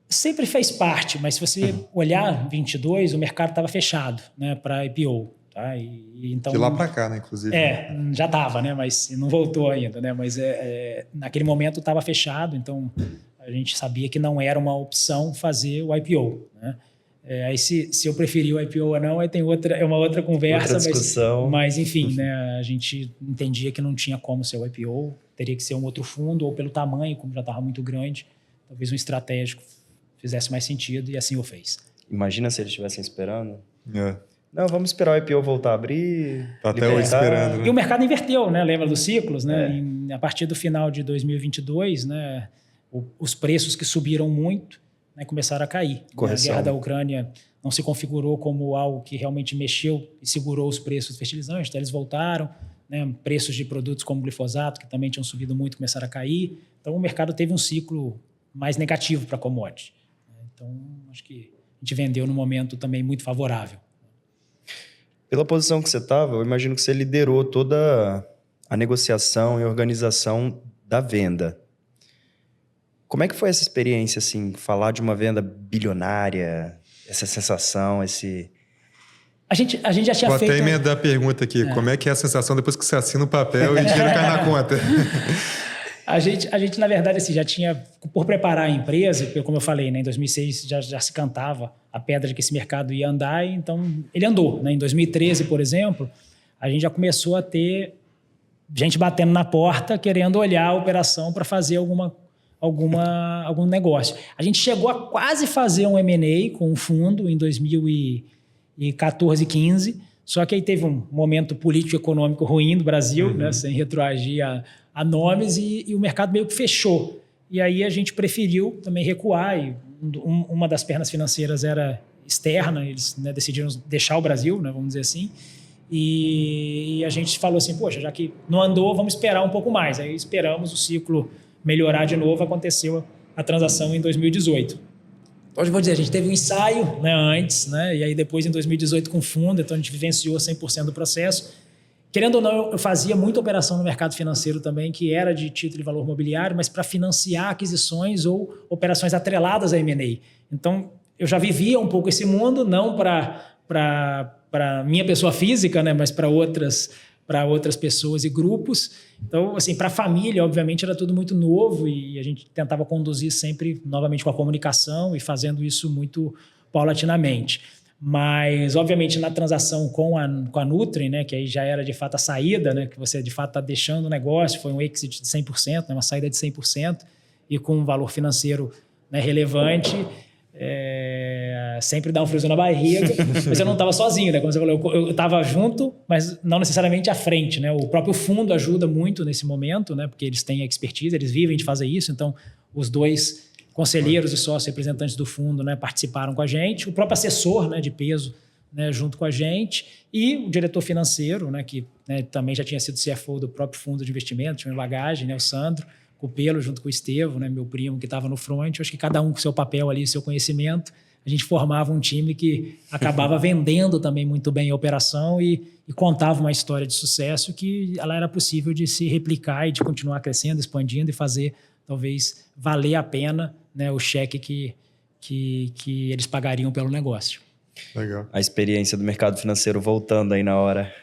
Sempre fez parte, mas se você olhar 22, o mercado estava fechado, né, para IPO. Tá? Então, de lá para cá, né, inclusive. Já estava, né, mas não voltou ainda, né, mas naquele momento estava fechado, então a gente sabia que não era uma opção fazer o IPO, né? Aí se eu preferi o IPO ou não, aí tem uma outra conversa, outra discussão. Mas enfim, né, a gente entendia que não tinha como ser o IPO, teria que ser um outro fundo, ou pelo tamanho, como já estava muito grande, talvez um estratégico fizesse mais sentido, e assim o fez. Imagina se eles estivessem esperando. Não, vamos esperar o IPO voltar a abrir. Tá até hoje esperando, né? E o mercado inverteu, né? Lembra dos ciclos, né? A partir do final de 2022, né, os preços que subiram muito, né, começaram a cair. Correção. A guerra da Ucrânia não se configurou como algo que realmente mexeu e segurou os preços dos fertilizantes, então eles voltaram, né? Preços de produtos como glifosato, que também tinham subido muito, começaram a cair. Então, o mercado teve um ciclo mais negativo para a commodity. Então, acho que a gente vendeu num momento também muito favorável. Pela posição que você estava, eu imagino que você liderou toda a negociação e organização da venda. Como é que foi essa experiência, assim, falar de uma venda bilionária, essa sensação, esse... A gente já tinha Vou feito... até emendar a pergunta aqui. Como é que é a sensação depois que você assina o papel e o dinheiro cai na conta? A gente, na verdade, assim, já tinha, por preparar a empresa, como eu falei, né, em 2006 já se cantava a pedra de que esse mercado ia andar, então ele andou. Né? Em 2013, por exemplo, a gente já começou a ter gente batendo na porta, querendo olhar a operação para fazer algum negócio. A gente chegou a quase fazer um M&A com um fundo em 2014, 15, só que aí teve um momento político-econômico ruim do Brasil, né, sem retroagir a nomes, e o mercado meio que fechou. E aí a gente preferiu também recuar, e uma das pernas financeiras era externa, eles, né, decidiram deixar o Brasil, né, vamos dizer assim, e a gente falou assim, poxa, já que não andou, vamos esperar um pouco mais. Aí esperamos o ciclo melhorar de novo, aconteceu a transação em 2018. Hoje eu vou dizer, a gente teve um ensaio, né, antes, né, e aí depois em 2018 com fundo, então a gente vivenciou 100% do processo. Querendo ou não, eu fazia muita operação no mercado financeiro também, que era de título de valor mobiliário, mas para financiar aquisições ou operações atreladas a M&A. Então, eu já vivia um pouco esse mundo, não para minha pessoa física, né, mas para outras pessoas e grupos. Então, assim, para a família, obviamente, era tudo muito novo e a gente tentava conduzir sempre, novamente, com a comunicação e fazendo isso muito paulatinamente. Mas, obviamente, na transação com a Nutri, né, que aí já era, de fato, a saída, né, que você, de fato, está deixando o negócio, foi um exit de 100%, né, uma saída de 100%, e com um valor financeiro, né, relevante, sempre dá um friozinho na barriga, mas eu não estava sozinho, né? Como você falou, eu estava junto, mas não necessariamente à frente, né? O próprio fundo ajuda muito nesse momento, né? Porque eles têm expertise, eles vivem de fazer isso, então os dois conselheiros e sócios representantes do fundo, né, participaram com a gente, o próprio assessor, né, de peso, né, junto com a gente, e o diretor financeiro, né, que, né, também já tinha sido CFO do próprio fundo de investimento, tinha uma bagagem, né, o Sandro Cupelo, junto com o Estevão, né, meu primo, que estava no front. Eu acho que cada um com seu papel ali, seu conhecimento, a gente formava um time que acabava vendendo também muito bem a operação e contava uma história de sucesso que ela era possível de se replicar e de continuar crescendo, expandindo e fazer, talvez, valer a pena, né, o cheque que eles pagariam pelo negócio. Legal. A experiência do mercado financeiro voltando aí na hora.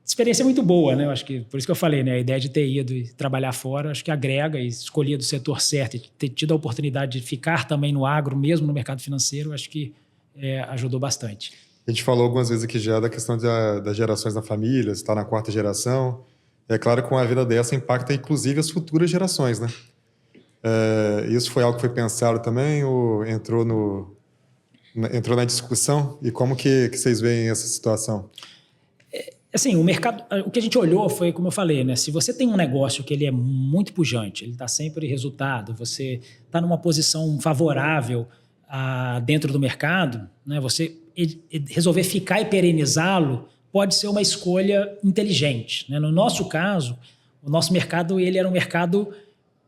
Experiência muito boa, né? Eu acho que, por isso que eu falei, né? A ideia de ter ido e trabalhar fora, acho que agrega, e escolher do setor certo e ter tido a oportunidade de ficar também no agro, mesmo no mercado financeiro, acho que ajudou bastante. A gente falou algumas vezes aqui já da questão das gerações da família, está na 4ª geração. É claro que com a vida dessa impacta inclusive as futuras gerações, né? Isso foi algo que foi pensado também ou entrou na discussão? E como que vocês veem essa situação? Assim, o mercado, o que a gente olhou foi, como eu falei, né? Se você tem um negócio que ele é muito pujante, ele está sempre resultado, você está numa posição favorável dentro do mercado, né? Você resolver ficar e perenizá-lo pode ser uma escolha inteligente, né? No nosso caso, o nosso mercado ele era um mercado,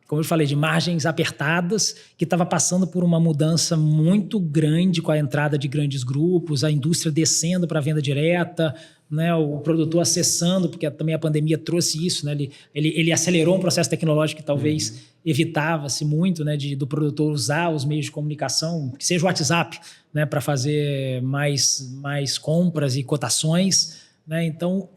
como eu falei, de margens apertadas, que estava passando por uma mudança muito grande com a entrada de grandes grupos, a indústria descendo para a venda direta, né, o produtor acessando, porque também a pandemia trouxe isso, né, ele acelerou um processo tecnológico que talvez evitava-se muito, né, do produtor usar os meios de comunicação, que seja o WhatsApp, né, para fazer mais compras e cotações, né? Então,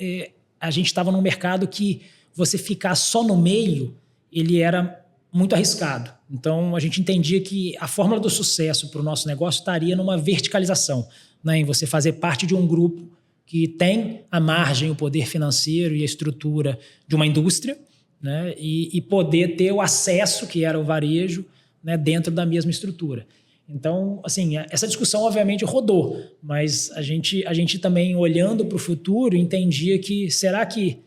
a gente estava num mercado que você ficar só no meio, ele era muito arriscado. Então, a gente entendia que a fórmula do sucesso para o nosso negócio estaria numa verticalização, né, em você fazer parte de um grupo que tem a margem, o poder financeiro e a estrutura de uma indústria, né, e poder ter o acesso, que era o varejo, né, dentro da mesma estrutura. Então, assim, essa discussão obviamente rodou, mas a gente também, olhando para o futuro, entendia que será que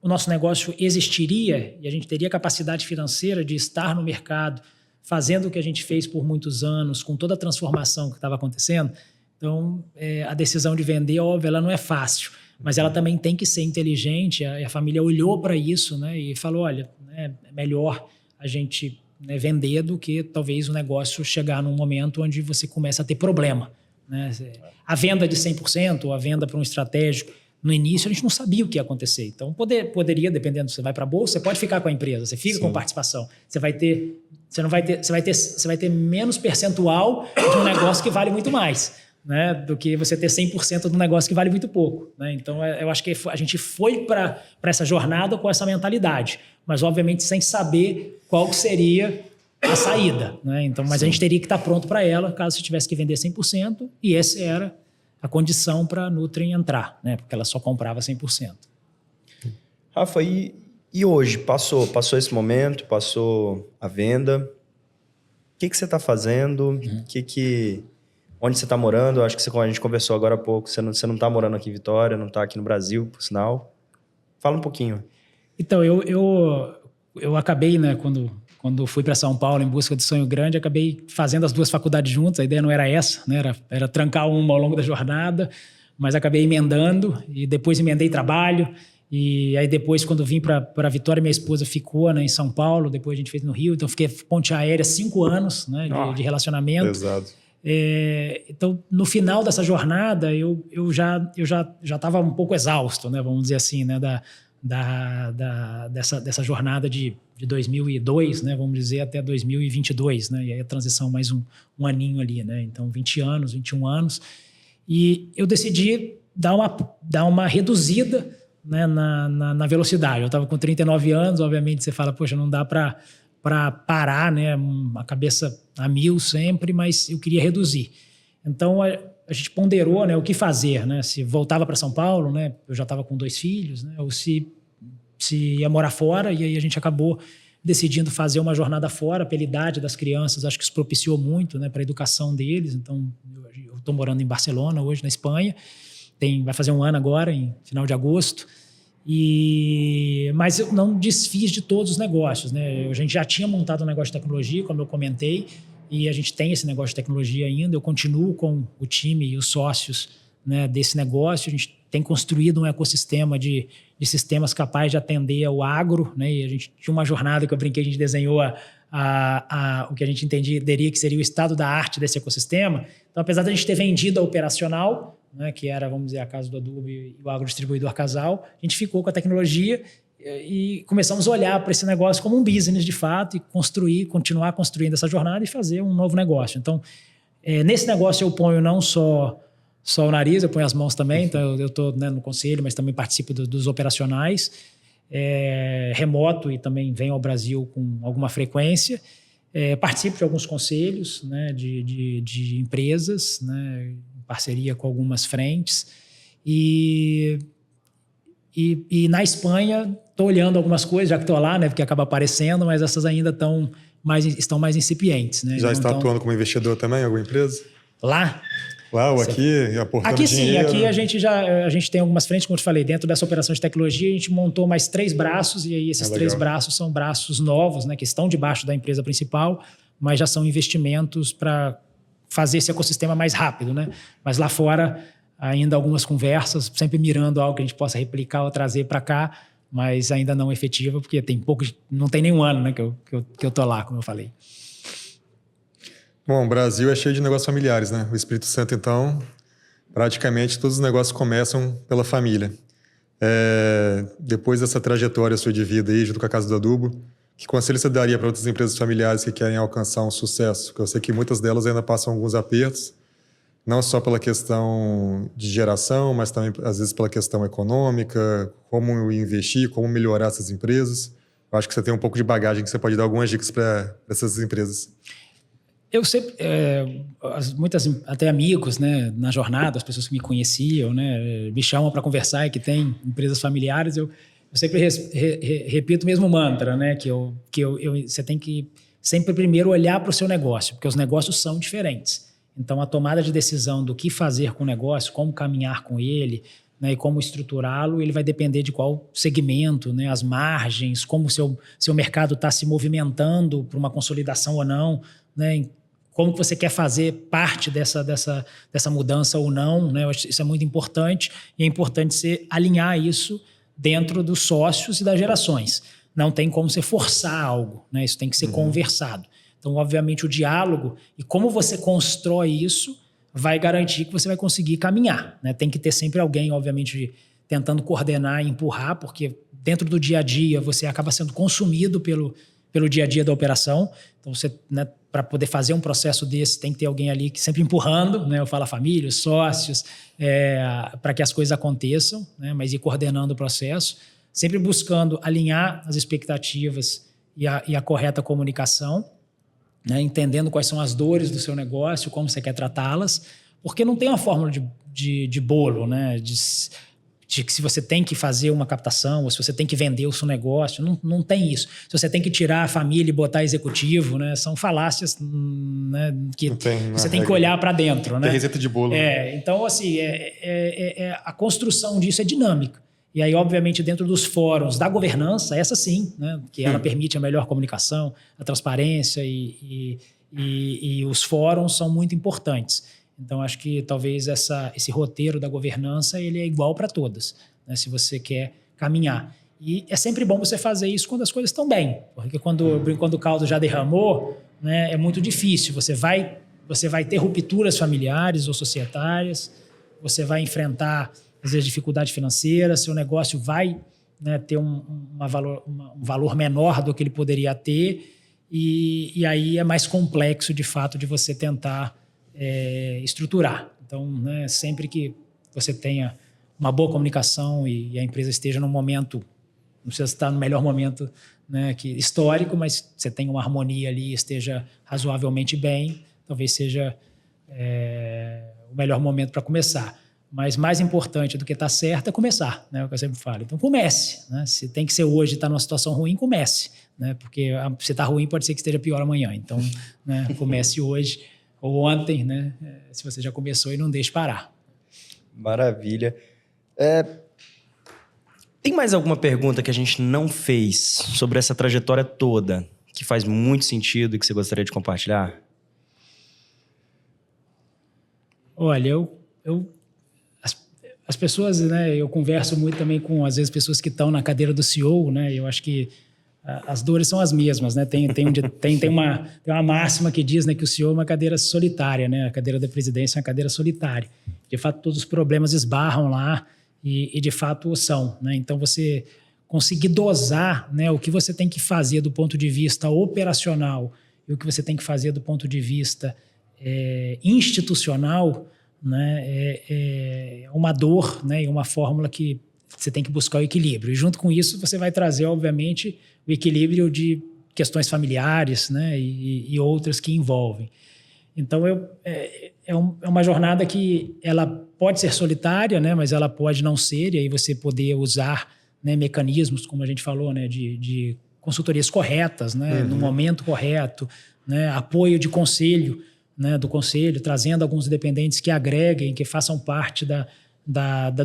o nosso negócio existiria e a gente teria capacidade financeira de estar no mercado fazendo o que a gente fez por muitos anos, com toda a transformação que estava acontecendo? Então, a decisão de vender, óbvio, ela não é fácil, mas ela também tem que ser inteligente. A família olhou para isso, né, e falou, olha, né, é melhor a gente, né, vender do que talvez o negócio chegar num momento onde você começa a ter problema, né? A venda de 100% ou a venda para um estratégico, no início a gente não sabia o que ia acontecer. Então poderia, dependendo, você vai para a bolsa, você pode ficar com a empresa, você fica com participação. Você vai ter menos percentual de um negócio que vale muito mais, né, do que você ter 100% de um negócio que vale muito pouco, né? Então eu acho que a gente foi para essa jornada com essa mentalidade, mas obviamente sem saber qual seria a saída, né? Então, mas a gente teria que estar pronto para ela caso você tivesse que vender 100%, e essa era a condição para a Nutrien entrar, né? Porque ela só comprava 100%. Rafa, e hoje? Passou esse momento, passou a venda. O que você está fazendo? Onde você está morando? Eu acho que a gente conversou agora há pouco. Você não está morando aqui em Vitória, não está aqui no Brasil, por sinal. Fala um pouquinho. Então, eu acabei, né, quando fui para São Paulo em busca de sonho grande, acabei fazendo as duas faculdades juntas. A ideia não era essa, né? Era trancar uma ao longo da jornada, mas acabei emendando e depois emendei trabalho. E aí depois, quando vim para Vitória, minha esposa ficou, né, em São Paulo, depois a gente fez no Rio, então fiquei ponte aérea 5 anos, né, de relacionamento. Pesado. Então, no final dessa jornada, eu já estava um pouco exausto, né, vamos dizer assim, né, dessa jornada de 2002, né, vamos dizer, até 2022, né, e aí a transição mais um aninho ali, né, então 21 anos, e eu decidi dar uma reduzida, né, na velocidade. Eu estava com 39 anos, obviamente você fala, poxa, não dá para parar, né, a cabeça a 1000 sempre, mas eu queria reduzir. Então a gente ponderou, né, o que fazer, né, se voltava para São Paulo, né, eu já estava com 2 filhos, né, ou se ia morar fora, e aí a gente acabou decidindo fazer uma jornada fora pela idade das crianças. Acho que isso propiciou muito, né, para a educação deles. Então eu estou morando em Barcelona hoje, na Espanha. Vai fazer 1 ano agora, em final de agosto. Mas eu não desfiz de todos os negócios, né? A gente já tinha montado um negócio de tecnologia, como eu comentei, e a gente tem esse negócio de tecnologia ainda. Eu continuo com o time e os sócios, né, desse negócio. A gente tem construído um ecossistema de sistemas capazes de atender ao agro, né? E a gente tinha uma jornada que eu brinquei, a gente desenhou o que a gente entenderia que seria o estado da arte desse ecossistema. Então, apesar de a gente ter vendido a operacional, né, que era, vamos dizer, a Casa do Adubo e o agrodistribuidor Casal, a gente ficou com a tecnologia e começamos a olhar para esse negócio como um business de fato e continuar construindo essa jornada e fazer um novo negócio. Então, nesse negócio eu ponho não só o nariz, eu ponho as mãos também. Então eu estou, né, no conselho, mas também participo dos operacionais, remoto, e também venho ao Brasil com alguma frequência. Participo de alguns conselhos, né, de empresas, né, parceria com algumas frentes, e na Espanha estou olhando algumas coisas, já que estou lá, né, porque acaba aparecendo, mas essas ainda estão mais incipientes, né? Já está atuando como investidor também em alguma empresa? Lá ou aqui, aportando aqui dinheiro? Sim, aqui a gente tem algumas frentes, como eu te falei, dentro dessa operação de tecnologia a gente montou mais 3 braços, e aí esses 3 braços são braços novos, né, que estão debaixo da empresa principal, mas já são investimentos para fazer esse ecossistema mais rápido, né? Mas lá fora, ainda algumas conversas, sempre mirando algo que a gente possa replicar ou trazer para cá, mas ainda não efetiva, porque não tem nem 1 ano, né, que eu tô lá, como eu falei. Bom, o Brasil é cheio de negócios familiares, né? O Espírito Santo, então, praticamente todos os negócios começam pela família. Depois dessa trajetória sua de vida aí, junto com a Casa do Adubo, que conselho você daria para outras empresas familiares que querem alcançar um sucesso? Porque eu sei que muitas delas ainda passam alguns apertos, não só pela questão de geração, mas também, às vezes, pela questão econômica, como investir, como melhorar essas empresas. Eu acho que você tem um pouco de bagagem que você pode dar algumas dicas para essas empresas. Eu sempre, muitas, até amigos, né, na jornada, as pessoas que me conheciam, né, me chamam para conversar e que têm empresas familiares, eu sempre repito o mesmo mantra, né, que você tem que sempre primeiro olhar para o seu negócio, porque os negócios são diferentes. Então, a tomada de decisão do que fazer com o negócio, como caminhar com ele, né, e como estruturá-lo, ele vai depender de qual segmento, né, as margens, como o seu mercado está se movimentando para uma consolidação ou não, né, como que você quer fazer parte dessa mudança ou não, né? Eu acho que isso é muito importante, e é importante você alinhar isso dentro dos sócios e das gerações. Não tem como você forçar algo, né? Isso tem que ser conversado. Então, obviamente, o diálogo e como você constrói isso vai garantir que você vai conseguir caminhar, né? Tem que ter sempre alguém, obviamente, tentando coordenar e empurrar, porque dentro do dia a dia você acaba sendo consumido pelo dia a dia da operação. Então, você, né, para poder fazer um processo desse, tem que ter alguém ali que sempre empurrando, né? Eu falo a família, os sócios, para que as coisas aconteçam, né? Mas ir coordenando o processo, sempre buscando alinhar as expectativas e a correta comunicação, né? Entendendo quais são as dores do seu negócio, como você quer tratá-las, porque não tem uma fórmula de bolo, né? De que se você tem que fazer uma captação ou se você tem que vender o seu negócio, não tem isso. Se você tem que tirar a família e botar executivo, né, são falácias, né, que você tem que olhar para dentro. Né? Tem receita de bolo. Então, assim, a construção disso é dinâmica. E aí, obviamente, dentro dos fóruns da governança, essa sim, né, que ela permite a melhor comunicação, a transparência e os fóruns são muito importantes. Então, acho que talvez esse roteiro da governança ele é igual para todas, né, se você quer caminhar. E é sempre bom você fazer isso quando as coisas estão bem, porque quando o caldo já derramou, né, é muito difícil. Você vai ter rupturas familiares ou societárias, você vai enfrentar, às vezes, dificuldade financeira, seu negócio vai, né, ter um valor menor do que ele poderia ter, e aí é mais complexo, de fato, de você tentar estruturar. Então, né, sempre que você tenha uma boa comunicação e a empresa esteja num momento, não precisa estar no melhor momento, né, histórico, mas você tenha uma harmonia ali, esteja razoavelmente bem, talvez seja o melhor momento para começar. Mas mais importante do que estar certo é começar, né, é o que eu sempre falo. Então, comece. Né? Se tem que ser hoje e está numa situação ruim, comece. Né? Porque se está ruim, pode ser que esteja pior amanhã. Então, né, comece hoje ou ontem, né, se você já começou, e não deixe parar. Maravilha. Tem mais alguma pergunta que a gente não fez sobre essa trajetória toda que faz muito sentido e que você gostaria de compartilhar? Olha, as pessoas, né, eu converso muito também com, às vezes, pessoas que estão na cadeira do CEO, né, eu acho que as dores são as mesmas, né? Tem uma máxima que diz, né, que o CEO é uma cadeira solitária, né? A cadeira da presidência é uma cadeira solitária. De fato, todos os problemas esbarram lá e de fato são, né? Então, você conseguir dosar, né, o que você tem que fazer do ponto de vista operacional e o que você tem que fazer do ponto de vista institucional, né, é uma dor, né, e uma fórmula que você tem que buscar o equilíbrio. E junto com isso, você vai trazer, obviamente, o equilíbrio de questões familiares, né, e outras que envolvem. Então, é uma jornada que ela pode ser solitária, né, mas ela pode não ser, e aí você poder usar, né, mecanismos, como a gente falou, né, de consultorias corretas, né, no momento correto, né, apoio de conselho, né, do conselho, trazendo alguns dependentes que agreguem, que façam parte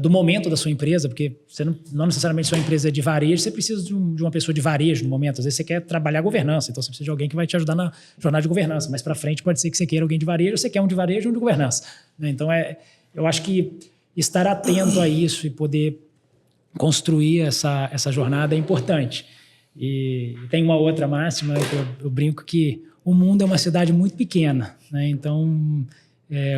do momento da sua empresa, porque você não necessariamente sua empresa é de varejo, você precisa de uma pessoa de varejo no momento. Às vezes você quer trabalhar a governança, então você precisa de alguém que vai te ajudar na jornada de governança. Mais para frente pode ser que você queira alguém de varejo, ou você quer um de varejo e um de governança. Então, eu acho que estar atento a isso e poder construir essa jornada é importante. E tem uma outra máxima que eu brinco que o mundo é uma cidade muito pequena, né? Então,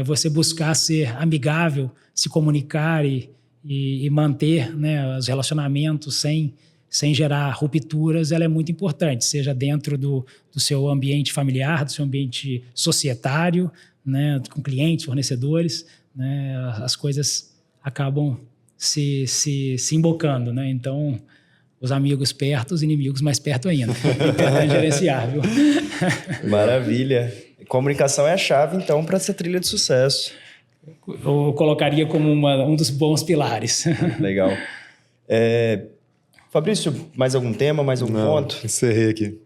você buscar ser amigável, se comunicar e manter, né, os relacionamentos sem gerar rupturas, ela é muito importante, seja dentro do seu ambiente familiar, do seu ambiente societário, né, com clientes, fornecedores, né, as coisas acabam se embocando, né? Então, os amigos perto, os inimigos mais perto ainda. Importante gerenciar, viu? Maravilha. Comunicação é a chave, então, para essa trilha de sucesso. Eu colocaria como um dos bons pilares. Legal. Fabrício, mais algum tema, mais algum ponto? Encerrei aqui.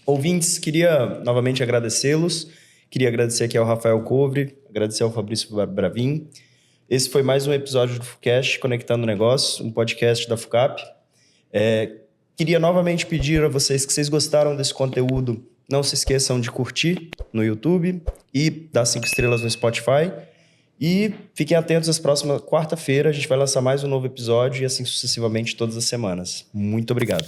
Ouvintes, queria novamente agradecê-los. Queria agradecer aqui ao Rafael Covre, agradecer ao Fabrício Bravin. Esse foi mais um episódio do FUCast, Conectando Negócios, um podcast da FUCAP. Queria novamente pedir a vocês que vocês gostaram desse conteúdo, Não se esqueçam de curtir no YouTube e dar 5 estrelas no Spotify. E fiquem atentos às próximas quarta-feira. A gente vai lançar mais um novo episódio e assim sucessivamente todas as semanas. Muito obrigado.